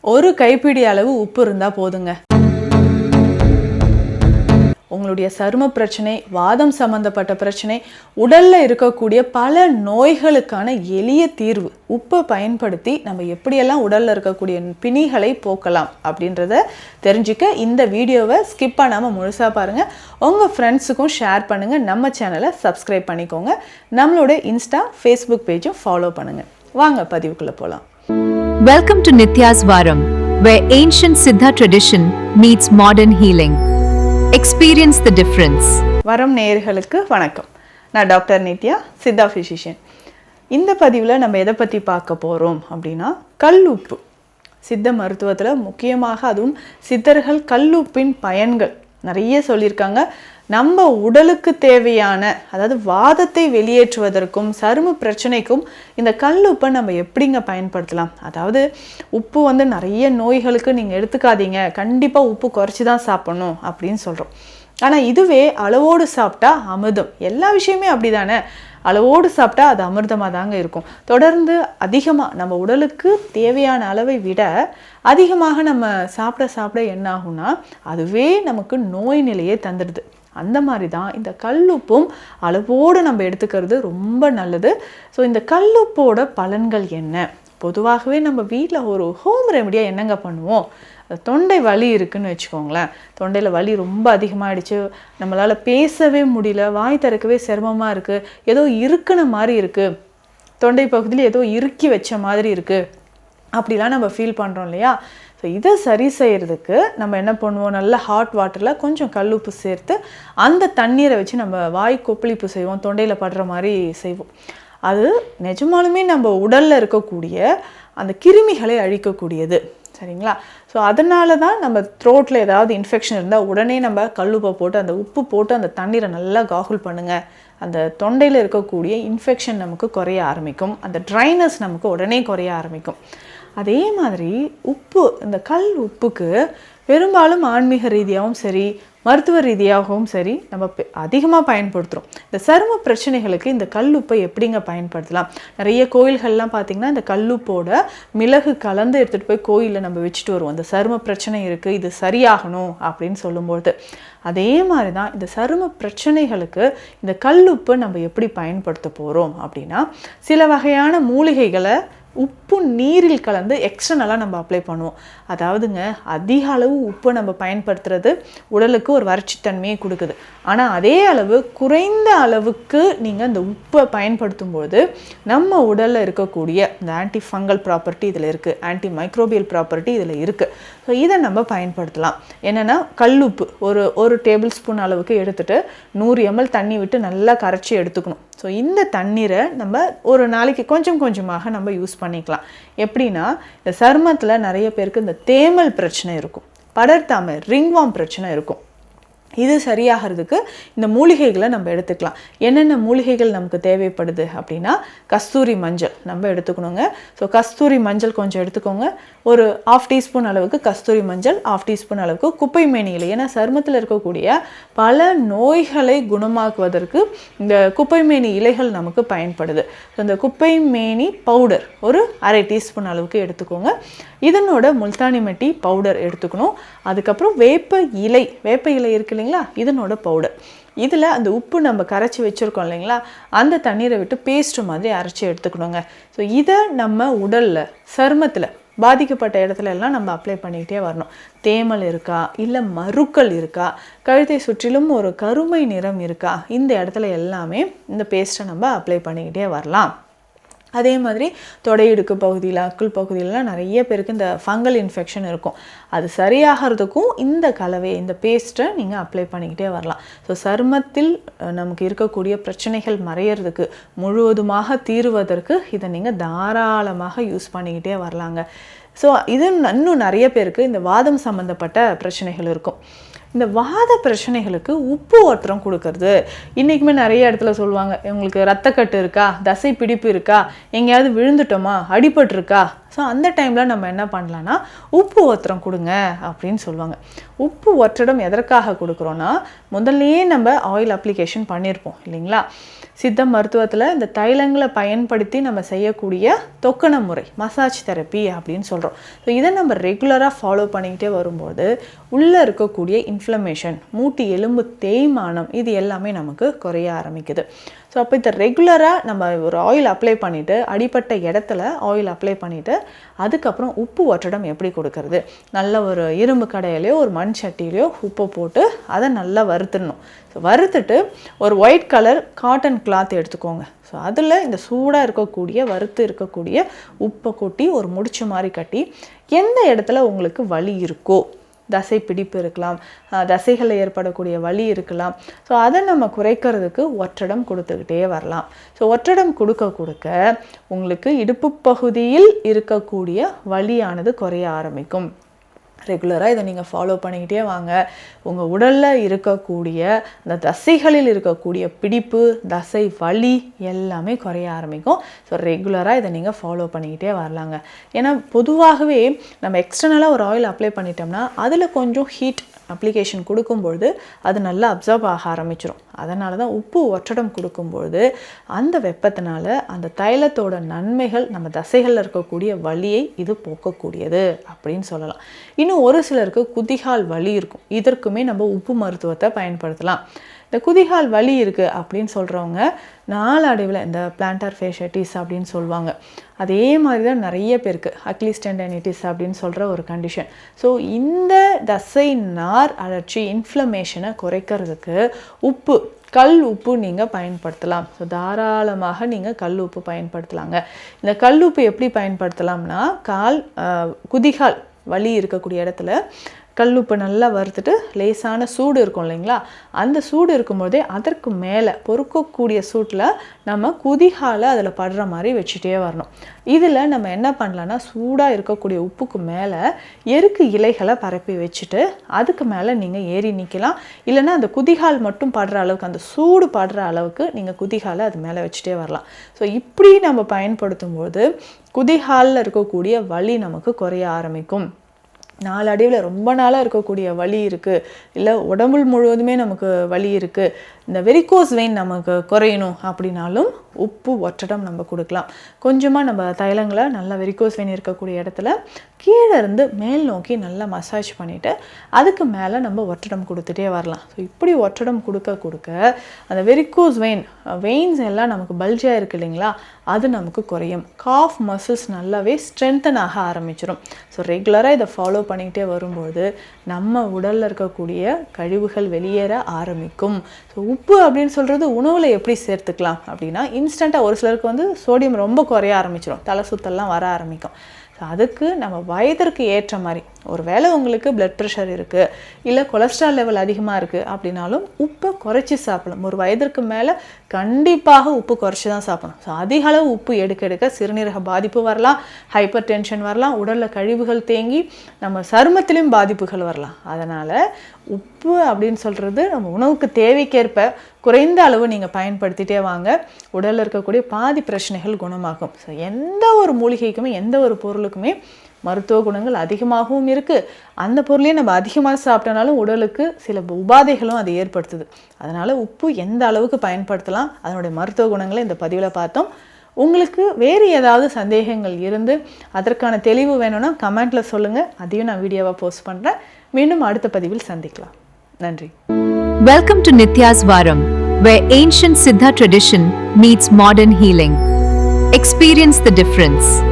ஒரு கைப்பிடி அளவு உப்பு இருந்தால் போதுங்க. உங்களுடைய சரும பிரச்சனை, வாதம் சம்பந்தப்பட்ட பிரச்சனை, உடலில் இருக்கக்கூடிய பல நோய்களுக்கான எளிய தீர்வு. உப்பை பயன்படுத்தி நம்ம எப்படியெல்லாம் உடலில் இருக்கக்கூடிய பிணிகளை போக்கலாம் அப்படின்றத தெரிஞ்சுக்க இந்த வீடியோவை ஸ்கிப் பண்ணாமல் முழுசாக பாருங்கள். உங்கள் ஃப்ரெண்ட்ஸுக்கும் ஷேர் பண்ணுங்கள். நம்ம சேனலை சப்ஸ்கிரைப் பண்ணிக்கோங்க. நம்மளோட இன்ஸ்டா, ஃபேஸ்புக் பேஜும் ஃபாலோ பண்ணுங்கள். வாங்க பதிவுக்குள்ளே போகலாம். Welcome to Nitya's Varam, where ancient Siddha tradition meets modern healing. Experience the difference. வரம் நேயர்களுக்கு வணக்கம். நான் டாக்டர் நித்யா, சித்தா ஃபிசிஷியன். இந்த பதிவில் நம்ம எதை பற்றி பார்க்க போகிறோம் அப்படின்னா, கல்லுப்பு. சித்த மருத்துவத்தில் முக்கியமாக அதுவும் சித்தர்கள் கல்லுப்பின் பயன்கள் நிறைய சொல்லியிருக்காங்க. நம்ம உடலுக்கு தேவையான, அதாவது வாதத்தை வெளியேற்றுவதற்கும் சரும பிரச்சனைக்கும் இந்த கல்லுப்பை நம்ம எப்படிங்க பயன்படுத்தலாம். அதாவது உப்பு நிறைய நோய்களுக்கு நீங்கள் எடுத்துக்காதீங்க, கண்டிப்பாக உப்பு குறைச்சி தான் சாப்பிடணும் அப்படின்னு சொல்கிறோம். ஆனால் இதுவே அளவோடு சாப்பிட்டா அமிர்தம். எல்லா விஷயமே அப்படி தானே, அளவோடு சாப்பிட்டா அது அமிர்தமாக தாங்க இருக்கும். தொடர்ந்து அதிகமாக நம்ம உடலுக்கு தேவையான அளவை விட அதிகமாக நம்ம சாப்பிட என்ன ஆகும்னா, அதுவே நமக்கு நோய் நிலையை தந்துடுது. அந்த மாதிரி தான் இந்த கல்லுப்பும் அளவோடு நம்ம எடுத்துக்கிறது ரொம்ப நல்லது. ஸோ இந்த கல்லுப்போட பலன்கள் என்ன? பொதுவாகவே நம்ம வீட்டில் ஒரு ஹோம் ரெமடியாக என்னங்க பண்ணுவோம்? தொண்டை வலி இருக்குதுன்னு வச்சுக்கோங்களேன். தொண்டையில் வலி ரொம்ப அதிகமாகிடுச்சு, நம்மளால் பேசவே முடியல, வாய் திறக்கவே சிரமமாக இருக்குது, ஏதோ இருக்குன மாதிரி இருக்குது, தொண்டை பகுதியில் ஏதோ இறுக்கி வச்ச மாதிரி இருக்குது, அப்படிலாம் நம்ம ஃபீல் பண்ணுறோம் இல்லையா? ஸோ இதை சரி செய்கிறதுக்கு நம்ம என்ன பண்ணுவோம், நல்ல ஹாட் வாட்டரில் கொஞ்சம் கல்லுப்பு சேர்த்து அந்த தண்ணீரை வச்சு நம்ம வாய் கொப்பளிப்பு செய்வோம், தொண்டையில் படுற மாதிரி செய்வோம். அது நிஜமாலுமே நம்ம உடலில் இருக்கக்கூடிய அந்த கிருமிகளை அழிக்கக்கூடியது, சரிங்களா? ஸோ அதனால தான் நம்ம த்ரோட்டில் ஏதாவது இன்ஃபெக்ஷன் இருந்தால் உடனே நம்ம கல்லுப்பை போட்டு அந்த உப்பு போட்டு அந்த தண்ணீரை நல்லா காகுல் பண்ணுங்கள். அந்த தொண்டையில் இருக்கக்கூடிய இன்ஃபெக்ஷன் நமக்கு குறைய ஆரம்பிக்கும், அந்த ட்ரைனஸ் நமக்கு உடனே குறைய ஆரம்பிக்கும். அதே மாதிரி உப்பு, இந்த கல் உப்புக்கு பெரும்பாலும் ஆன்மீக ரீதியாகவும் சரி, மருத்துவ ரீதியாகவும் சரி நம்ம அதிகமாக பயன்படுத்துகிறோம். இந்த சரும பிரச்சனைகளுக்கு இந்த கல்லுப்பை எப்படிங்க பயன்படுத்தலாம்? நிறைய கோயில்கள்லாம் பார்த்திங்கன்னா இந்த கல்லுப்போட மிளகு கலந்து எடுத்துகிட்டு போய் கோயிலில் நம்ம வச்சுட்டு வருவோம். இந்த சரும பிரச்சனை இருக்குது, இது சரியாகணும் அப்படின்னு சொல்லும்போது. அதே மாதிரி தான் இந்த சரும பிரச்சனைகளுக்கு இந்த கல்லுப்பை நம்ம எப்படி பயன்படுத்த போகிறோம் அப்படின்னா, சில வகையான மூலிகைகளை உப்பு நீரில் கலந்து எக்ஸ்டர்னலாக நம்ம அப்ளை பண்ணுவோம். அதாவதுங்க, அதிக அளவு உப்பு நம்ம பயன்படுத்துறது உடலுக்கு ஒரு வறட்சித்தன்மையை கொடுக்குது. ஆனால் அதே அளவு குறைந்த அளவுக்கு நீங்கள் இந்த உப்பை பயன்படுத்தும்போது நம்ம உடலில் இருக்கக்கூடிய இந்த ஆன்டி ஃபங்கல் ப்ராப்பர்ட்டி இதில் இருக்குது, ஆன்டி மைக்ரோபியல் ப்ராப்பர்ட்டி இதில் இருக்குது. ஸோ இதை நம்ம பயன்படுத்தலாம். என்னென்னா, கல்லுப்பு ஒரு டேபிள் ஸ்பூன் அளவுக்கு எடுத்துகிட்டு 100 ml தண்ணி விட்டு நல்லா கரைச்சி எடுத்துக்கணும். ஸோ இந்த தண்ணீரை நம்ம ஒரு நாளைக்கு கொஞ்சம் கொஞ்சமாக நம்ம யூஸ் பண்ணிக்கலாம். எப்படின்னா, இந்த சருமத்தில் நிறைய பேருக்கு இந்த தேமல் பிரச்சனை இருக்கும், படர்தாமை, ரிங்வார்ம் பிரச்சனை இருக்கும். இது சரியாகிறதுக்கு இந்த மூலிகைகளை நம்ம எடுத்துக்கலாம். என்னென்ன மூலிகைகள் நமக்கு தேவைப்படுது அப்படின்னா, கஸ்தூரி மஞ்சள் நம்ம எடுத்துக்கணுங்க. ஸோ கஸ்தூரி மஞ்சள் கொஞ்சம் எடுத்துக்கோங்க. ஒரு 1/2 டீஸ்பூன் அளவுக்கு கஸ்தூரி மஞ்சள், 1/2 டீஸ்பூன் அளவுக்கு குப்பைமேனி இலை. ஏன்னா சருமத்தில் இருக்கக்கூடிய பல நோய்களை குணமாக்குவதற்கு இந்த குப்பைமேனி இலைகள் நமக்கு பயன்படுது. ஸோ இந்த குப்பைமேனி பவுடர் ஒரு 1/2 டீஸ்பூன் அளவுக்கு எடுத்துக்கோங்க. இதனோட முல்தானி மெட்டி பவுடர் எடுத்துக்கணும். அதுக்கப்புறம் வேப்ப இலை இருக்கு இல்லைங்களா, இதனோட பவுடர். இதில் அந்த உப்பு நம்ம கரைச்சி வச்சுருக்கோம் இல்லைங்களா, அந்த தண்ணீரை விட்டு பேஸ்ட்டு மாதிரி அரைச்சி எடுத்துக்கணுங்க. ஸோ இதை நம்ம உடலில் சருமத்தில் பாதிக்கப்பட்ட இடத்துல எல்லாம் நம்ம அப்ளை பண்ணிக்கிட்டே வரணும். தேமல் இருக்கா, இல்லை மருக்கள் இருக்கா, கழுத்தை சுற்றிலும் ஒரு கருமை நிறம் இருக்கா, இந்த இடத்துல எல்லாமே இந்த பேஸ்ட்டை நம்ம அப்ளை பண்ணிக்கிட்டே வரலாம். அதே மாதிரி தொடையிடுக்கு பகுதியில், அக்குள் பகுதியிலலாம் நிறைய பேருக்கு இந்த ஃபங்கல் இன்ஃபெக்ஷன் இருக்கும். அது சரியாகிறதுக்கும் இந்த கலவை, இந்த பேஸ்ட்டை நீங்கள் அப்ளை பண்ணிக்கிட்டே வரலாம். ஸோ சருமத்தில் நமக்கு இருக்கக்கூடிய பிரச்சனைகள் மறையிறதுக்கு, முழுவதுமாக தீருவதற்கு இதை நீங்கள் தாராளமாக யூஸ் பண்ணிக்கிட்டே வரலாங்க. ஸோ இது இன்னும் நிறைய பேருக்கு இந்த வாதம் சம்மந்தப்பட்ட பிரச்சனைகள் இருக்கும். இந்த வாத பிரச்சனைகளுக்கு உப்பு ஒற்றம் கொடுக்கறது இன்றைக்குமே நிறைய இடத்துல சொல்லுவாங்க. உங்களுக்கு ரத்தக்கட்டு இருக்கா, தசை பிடிப்பு இருக்கா, எங்கேயாவது விழுந்துட்டோமா, அடிபட்டிருக்கா, ஸோ அந்த டைமில் நம்ம என்ன பண்ணலான்னா உப்பு ஒத்தடம் கொடுங்க அப்படின்னு சொல்லுவாங்க. உப்பு ஒற்றடம் எதற்காக கொடுக்குறோன்னா, முதல்லையே நம்ம ஆயில் அப்ளிகேஷன் பண்ணியிருப்போம் இல்லைங்களா. சித்த மருத்துவத்தில் இந்த தைலங்களை பயன்படுத்தி நம்ம செய்யக்கூடிய தொக்கண முறை, மசாஜ் தெரப்பி அப்படின்னு சொல்கிறோம். ஸோ இதை நம்ம ரெகுலராக ஃபாலோ பண்ணிக்கிட்டே வரும்போது உள்ளே இருக்கக்கூடிய இன்ஃப்ளமேஷன், மூட்டு எலும்பு தேய்மானம், இது எல்லாமே நமக்கு குறைய ஆரம்பிக்குது. ஸோ அப்போ இதை ரெகுலராக நம்ம ஒரு ஆயில் அப்ளை பண்ணிவிட்டு, அடிப்பட்ட இடத்துல ஆயில் அப்ளை பண்ணிவிட்டு, அதுக்கப்புறம் உப்பு ஒற்றடம் எப்படி கொடுக்கறது, நல்ல ஒரு இரும்பு கடையிலையோ ஒரு மண் சட்டியிலையோ உப்பை போட்டு அதை நல்லா வறுத்துடணும். ஸோ வறுத்துட்டு ஒரு ஒயிட் கலர் காட்டன் கிளாத் எடுத்துக்கோங்க. ஸோ அதில் இந்த சூடாக இருக்கக்கூடிய வறுத்து இருக்கக்கூடிய உப்பை கொட்டி ஒரு முடிச்சு மாதிரி கட்டி, எந்த இடத்துல உங்களுக்கு வலி இருக்கோ, தசை பிடிப்பு இருக்கலாம், தசைகளில் ஏற்படக்கூடிய வலி இருக்கலாம், ஸோ அதை நம்ம குறைக்கிறதுக்கு ஒற்றடம் கொடுத்துக்கிட்டே வரலாம். ஸோ ஒற்றடம் கொடுக்க உங்களுக்கு இடுப்பு பகுதியில் இருக்கக்கூடிய வலியானது குறைய ஆரம்பிக்கும். ரெகுலராக இதை நீங்கள் ஃபாலோ பண்ணிக்கிட்டே வாங்க. உங்கள் உடலில் இருக்கக்கூடிய அந்த தசைகளில் இருக்கக்கூடிய பிடிப்பு, தசை வலி எல்லாமே குறைய ஆரம்பிக்கும். ஸோ ரெகுலராக இதை நீங்கள் ஃபாலோ பண்ணிக்கிட்டே வரலாங்க. ஏன்னா பொதுவாகவே நம்ம எக்ஸ்டர்னலாக ஒரு ஆயில் அப்ளை பண்ணிட்டோம்னா அதில் கொஞ்சம் ஹீட் அப்ளிகேஷன் கொடுக்கும்பொழுது அது நல்லா அப்சர்வ் ஆக ஆரம்பிச்சிடும். அதனால தான் உப்பு ஒற்றடம் கொடுக்கும்பொழுது அந்த வெப்பத்தினால அந்த தைலத்தோட நன்மைகள் நம்ம தசைகளில் இருக்கக்கூடிய வலியை இது போக்கக்கூடியது அப்படின்னு சொல்லலாம். இன்னும் ஒரு சிலருக்கு குதிகால் வலி இருக்கும். இதற்குமே நம்ம உப்பு மருத்துவத்தை பயன்படுத்தலாம். இந்த குதிகால் வலி இருக்குது அப்படின்னு சொல்கிறவங்க நாளடைவில் இந்த பிளான்டார் ஃபேஷியட்டிஸ் அப்படின்னு சொல்லுவாங்க. அதே மாதிரி தான் நிறைய பேருக்கு அக்லிஸ் டெண்டனிட்டிஸ் அப்படின்னு சொல்கிற ஒரு கண்டிஷன். ஸோ இந்த தசை நார் அழற்சி, இன்ஃப்ளமேஷனை குறைக்கிறதுக்கு உப்பு, கல் உப்பு நீங்கள் பயன்படுத்தலாம். ஸோ தாராளமாக நீங்கள் கல் உப்பு பயன்படுத்தலாங்க. இந்த கல் உப்பு எப்படி பயன்படுத்தலாம்னா, குதிகால் வலி இருக்கக்கூடிய இடத்துல கல்லுப்பு நல்லா வறுத்துட்டு லேசான சூடு இருக்கும் இல்லைங்களா, அந்த சூடு இருக்கும்போதே அதற்கு மேலே பொறுக்கக்கூடிய சூட்டில் நம்ம குதிகாலை அதில் படுற மாதிரி வச்சுட்டே வரணும். இதில் நம்ம என்ன பண்ணலான்னா, சூடாக இருக்கக்கூடிய உப்புக்கு மேலே எருக்கு இலைகளை பரப்பி வச்சுட்டு அதுக்கு மேலே நீங்கள் ஏறி நிற்கலாம். இல்லைன்னா அந்த குதிகால் மட்டும் படுற அளவுக்கு, அந்த சூடு படுற அளவுக்கு நீங்கள் குதிகாலை அது மேலே வச்சுட்டே வரலாம். ஸோ இப்படி நம்ம பயன்படுத்தும் போது குதிகாலில் இருக்கக்கூடிய வலி நமக்கு குறைய ஆரம்பிக்கும். நாளடைவில் ரொம்ப நாளாக இருக்கக்கூடிய வலி இருக்குது, இல்லை உடம்பு முழுவதுமே நமக்கு வலி இருக்குது, இந்த வெரிகோஸ் வெயின் நமக்கு குறையணும் அப்படின்னாலும் உப்பு ஒற்றடம் நம்ம கொடுக்கலாம். கொஞ்சமாக நம்ம தைலங்களை நல்லா வெரிகோஸ் வெயின் இருக்கக்கூடிய இடத்துல கீழே இருந்து மேல் நோக்கி நல்லா மசாஜ் பண்ணிவிட்டு அதுக்கு மேலே நம்ம ஒற்றடம் கொடுத்துட்டே வரலாம். ஸோ இப்படி ஒற்றடம் கொடுக்க அந்த வெரிகோஸ் வெயின்ஸ் எல்லாம் நமக்கு பல்ஜாக இருக்குது இல்லைங்களா, அது நமக்கு குறையும். காஃப் மசில்ஸ் நல்லாவே ஸ்ட்ரென்தன் ஆக ஆரம்பிச்சிடும். ஸோ ரெகுலராக இதை ஃபாலோ பண்ணிக்கிட்டே வரும்போது நம்ம உடலில் இருக்கக்கூடிய கழிவுகள் வெளியேற ஆரம்பிக்கும். ஸோ உப்பு அப்படின்னு சொல்கிறது உணவில் எப்படி சேர்த்துக்கலாம் அப்படின்னா, இன்ஸ்டண்ட்டாக ஒரு சிலருக்கு சோடியம் ரொம்ப குறைய ஆரம்பிச்சிடும், தலை சுத்தல்லாம் வர ஆரம்பிக்கும். ஸோ அதுக்கு நம்ம வயதிற்கு ஏற்ற மாதிரி, ஒரு வேளை உங்களுக்கு பிளட் ப்ரெஷர் இருக்குது, இல்லை கொலஸ்ட்ரால் லெவல் அதிகமாக இருக்குது அப்படின்னாலும் உப்பை குறைச்சி சாப்பிடலாம். ஒரு வயதிற்கு மேலே கண்டிப்பாக உப்பு குறைச்சி தான் சாப்பிடணும். ஸோ அதிக அளவு உப்பு எடுக்க சிறுநீரக பாதிப்பு வரலாம், ஹைப்பர் டென்ஷன் வரலாம், உடலில் கழிவுகள் தேங்கி நம்ம சருமத்திலையும் பாதிப்புகள் வரலாம். அதனால் உப்பு அப்படின்னு சொல்கிறது நம்ம உணவுக்கு தேவைக்கேற்ப குறைந்த அளவு நீங்கள் பயன்படுத்திகிட்டே வாங்க. உடலில் இருக்கக்கூடிய பாதி பிரச்சனைகள் குணமாகும். ஸோ எந்த ஒரு மூலிகைக்குமே, எந்த ஒரு பொருளுக்குமே மருத்துவ குணங்கள் அதிகமாகவும் இருக்குது. அந்த பொருளையும் நம்ம அதிகமாக சாப்பிட்டனாலும் உடலுக்கு சில உபாதைகளும் அது ஏற்படுத்துது. அதனால் உப்பு எந்த அளவுக்கு பயன்படுத்தலாம், அதனுடைய மருத்துவ குணங்களை இந்த பதிவில் பார்த்தோம். உங்களுக்கு வேறு ஏதாவது சந்தேகங்கள் இருந்து அதற்கான தெளிவு வேணும்னா கமெண்ட்டில் சொல்லுங்கள், அதையும் நான் வீடியோவாக போஸ்ட் பண்ணுறேன். மீண்டும் அடுத்த பதிவில் சந்திக்கலாம். நன்றி. Welcome to Nitya's Varam, where ancient Siddha tradition meets modern healing. Experience the difference.